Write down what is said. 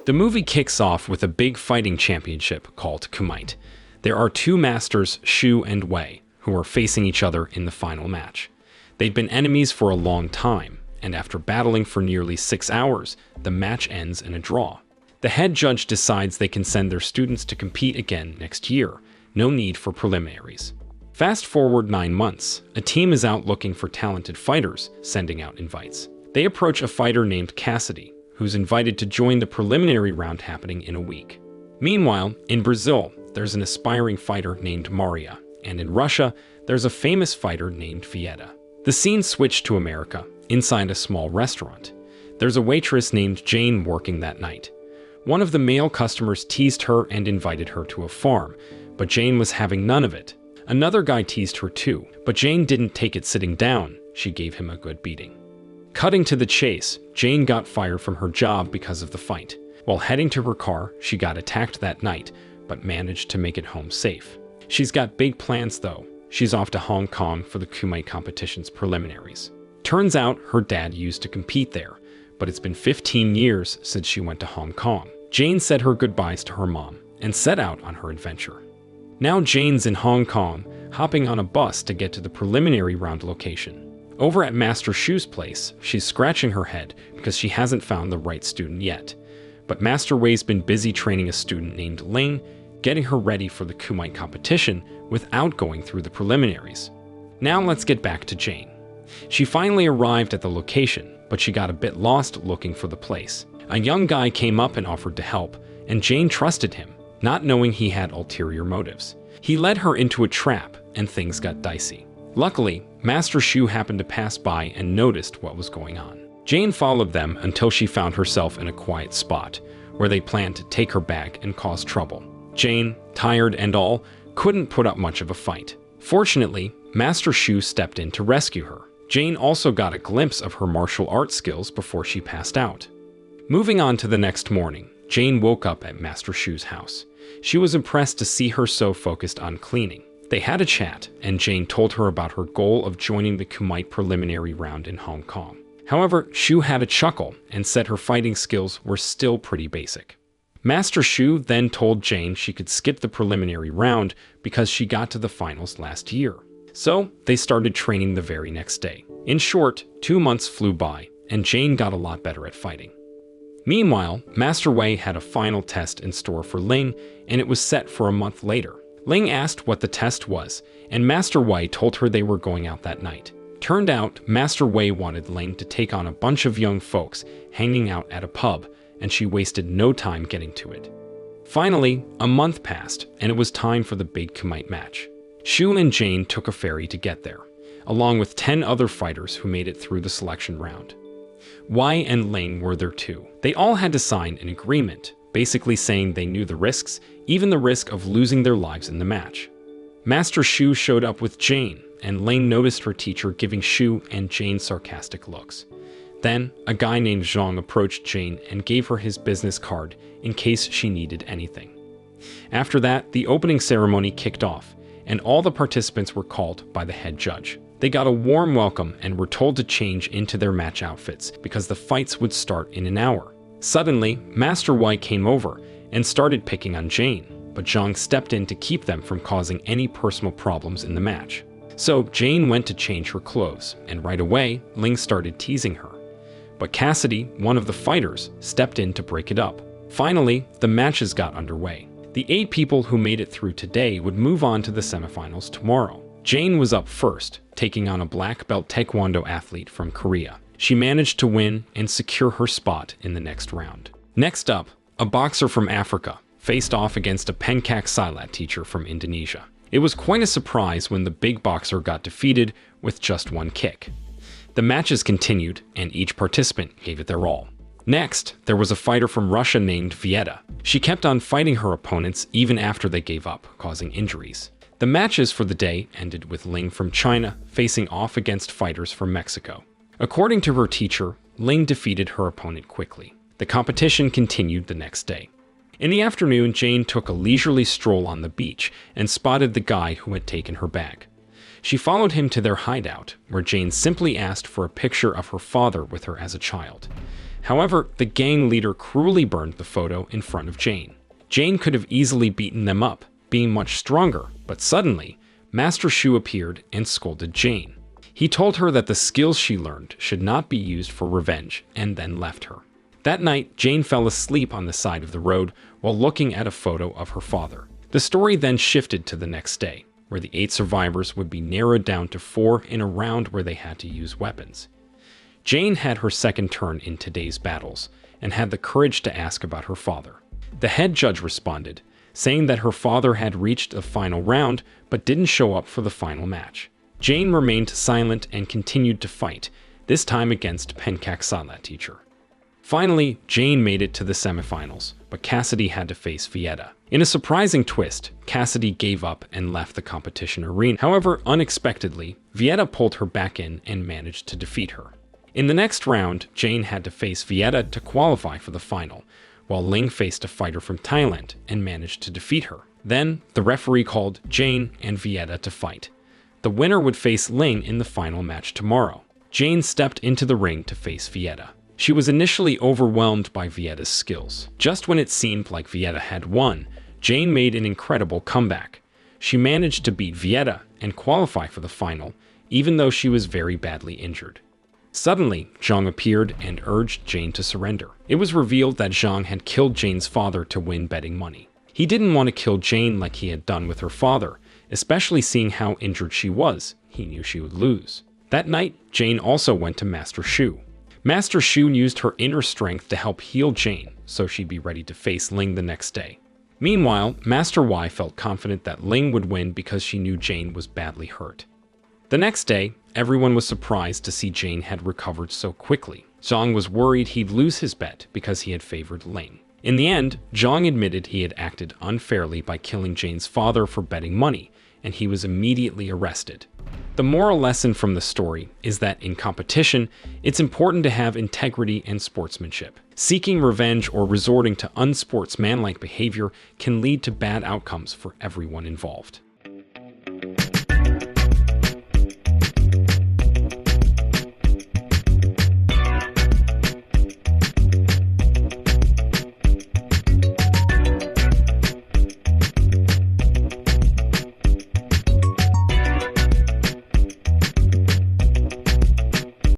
The movie kicks off with a big fighting championship called Kumite. There are two masters, Shu and Wei, who are facing each other in the final match. They'd been enemies for a long time, and after battling for nearly 6 hours, the match ends in a draw. The head judge decides they can send their students to compete again next year. No need for preliminaries. Fast forward 9 months, a team is out looking for talented fighters, sending out invites. They approach a fighter named Cassidy, who's invited to join the preliminary round happening in a week. Meanwhile, in Brazil, there's an aspiring fighter named Maria, and in Russia, there's a famous fighter named Vieta. The scene switched to America, inside a small restaurant. There's a waitress named Jane working that night. One of the male customers teased her and invited her to a farm, but Jane was having none of it. Another guy teased her too, but Jane didn't take it sitting down. She gave him a good beating. Cutting to the chase, Jane got fired from her job because of the fight. While heading to her car, she got attacked that night, but managed to make it home safe. She's got big plans though. She's off to Hong Kong for the Kumite competition's preliminaries. Turns out her dad used to compete there, but it's been 15 years since she went to Hong Kong. Jane said her goodbyes to her mom and set out on her adventure. Now Jane's in Hong Kong, hopping on a bus to get to the preliminary round location. Over at Master Shu's place, she's scratching her head because she hasn't found the right student yet. But Master Wei's been busy training a student named Ling, getting her ready for the Kumite competition without going through the preliminaries. Now let's get back to Jane. She finally arrived at the location, but she got a bit lost looking for the place. A young guy came up and offered to help, and Jane trusted him, not knowing he had ulterior motives. He led her into a trap, and things got dicey. Luckily, Master Shu happened to pass by and noticed what was going on. Jane followed them until she found herself in a quiet spot, where they planned to take her bag and cause trouble. Jane, tired and all, couldn't put up much of a fight. Fortunately, Master Shu stepped in to rescue her. Jane also got a glimpse of her martial arts skills before she passed out. Moving on to the next morning, Jane woke up at Master Shu's house. She was impressed to see her so focused on cleaning. They had a chat, and Jane told her about her goal of joining the Kumite preliminary round in Hong Kong. However, Shu had a chuckle and said her fighting skills were still pretty basic. Master Shu then told Jane she could skip the preliminary round because she got to the finals last year. So, they started training the very next day. In short, 2 months flew by, and Jane got a lot better at fighting. Meanwhile, Master Wei had a final test in store for Ling, and it was set for a month later. Ling asked what the test was, and Master Wei told her they were going out that night. Turned out, Master Wei wanted Ling to take on a bunch of young folks hanging out at a pub, and she wasted no time getting to it. Finally, a month passed, and it was time for the big Kumite match. Shu and Jane took a ferry to get there, along with 10 other fighters who made it through the selection round. Wei and Ling were there too. They all had to sign an agreement, basically saying they knew the risks, even the risk of losing their lives in the match. Master Shu showed up with Jane, and Ling noticed her teacher giving Shu and Jane sarcastic looks. Then, a guy named Zhang approached Jane and gave her his business card in case she needed anything. After that, the opening ceremony kicked off, and all the participants were called by the head judge. They got a warm welcome and were told to change into their match outfits because the fights would start in an hour. Suddenly, Master Wei came over and started picking on Jane, but Zhang stepped in to keep them from causing any personal problems in the match. So Jane went to change her clothes, and right away, Ling started teasing her. But Cassidy, one of the fighters, stepped in to break it up. Finally, the matches got underway. The 8 people who made it through today would move on to the semifinals tomorrow. Jane was up first, taking on a black belt taekwondo athlete from Korea. She managed to win and secure her spot in the next round. Next up, a boxer from Africa faced off against a pencak silat teacher from Indonesia. It was quite a surprise when the big boxer got defeated with just 1 kick. The matches continued, and each participant gave it their all. Next, there was a fighter from Russia named Vieta. She kept on fighting her opponents even after they gave up, causing injuries. The matches for the day ended with Ling from China facing off against fighters from Mexico. According to her teacher, Ling defeated her opponent quickly. The competition continued the next day. In the afternoon, Jane took a leisurely stroll on the beach and spotted the guy who had taken her bag. She followed him to their hideout, where Jane simply asked for a picture of her father with her as a child. However, the gang leader cruelly burned the photo in front of Jane. Jane could have easily beaten them up, being much stronger, but suddenly, Master Shu appeared and scolded Jane. He told her that the skills she learned should not be used for revenge, and then left her. That night, Jane fell asleep on the side of the road while looking at a photo of her father. The story then shifted to the next day, where the 8 survivors would be narrowed down to 4 in a round where they had to use weapons. Jane had her second turn in today's battles, and had the courage to ask about her father. The head judge responded, saying that her father had reached the final round but didn't show up for the final match. Jane remained silent and continued to fight, this time against Pencaksala teacher. Finally, Jane made it to the semifinals, but Cassidy had to face Vieta. In a surprising twist, Cassidy gave up and left the competition arena. However, unexpectedly, Vieta pulled her back in and managed to defeat her. In the next round, Jane had to face Vieta to qualify for the final, while Ling faced a fighter from Thailand and managed to defeat her. Then, the referee called Jane and Vieta to fight. The winner would face Ling in the final match tomorrow. Jane stepped into the ring to face Vieta. She was initially overwhelmed by Vieta's skills. Just when it seemed like Vieta had won, Jane made an incredible comeback. She managed to beat Vieta and qualify for the final, even though she was very badly injured. Suddenly, Zhang appeared and urged Jane to surrender. It was revealed that Zhang had killed Jane's father to win betting money. He didn't want to kill Jane like he had done with her father, especially seeing how injured she was. He knew she would lose. That night, Jane also went to Master Shu. Master Shu used her inner strength to help heal Jane, so she'd be ready to face Ling the next day. Meanwhile, Master Y felt confident that Ling would win because she knew Jane was badly hurt. The next day, everyone was surprised to see Jane had recovered so quickly. Zhang was worried he'd lose his bet because he had favored Ling. In the end, Zhang admitted he had acted unfairly by killing Jane's father for betting money, and he was immediately arrested. The moral lesson from the story is that in competition, it's important to have integrity and sportsmanship. Seeking revenge or resorting to unsportsmanlike behavior can lead to bad outcomes for everyone involved.